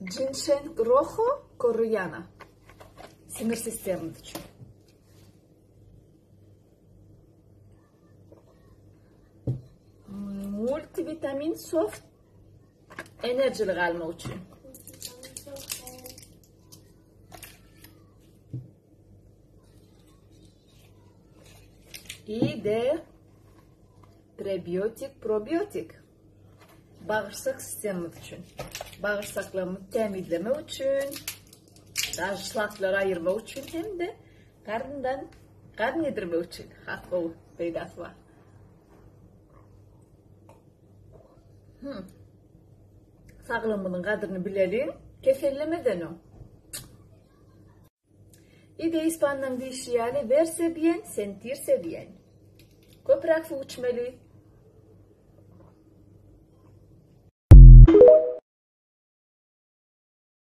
Ginseng rojo koreana. Sinir sistemimiz için. Multivitamin soft enerjili kalmak için. İyi de prebiyotik, probiyotik. Bağırsak sistemimiz için. Bağırsaklarımızı temizleme için, dağışlakları ayırma için hem de karnından kan yedirme için. Hakkı faydası var. Sağlığımızın kadrini bilelim, kesellemeden o. İyi de İspanya'nın deyişi yani verse bien, sentirse bien. Köpürak su içmeli.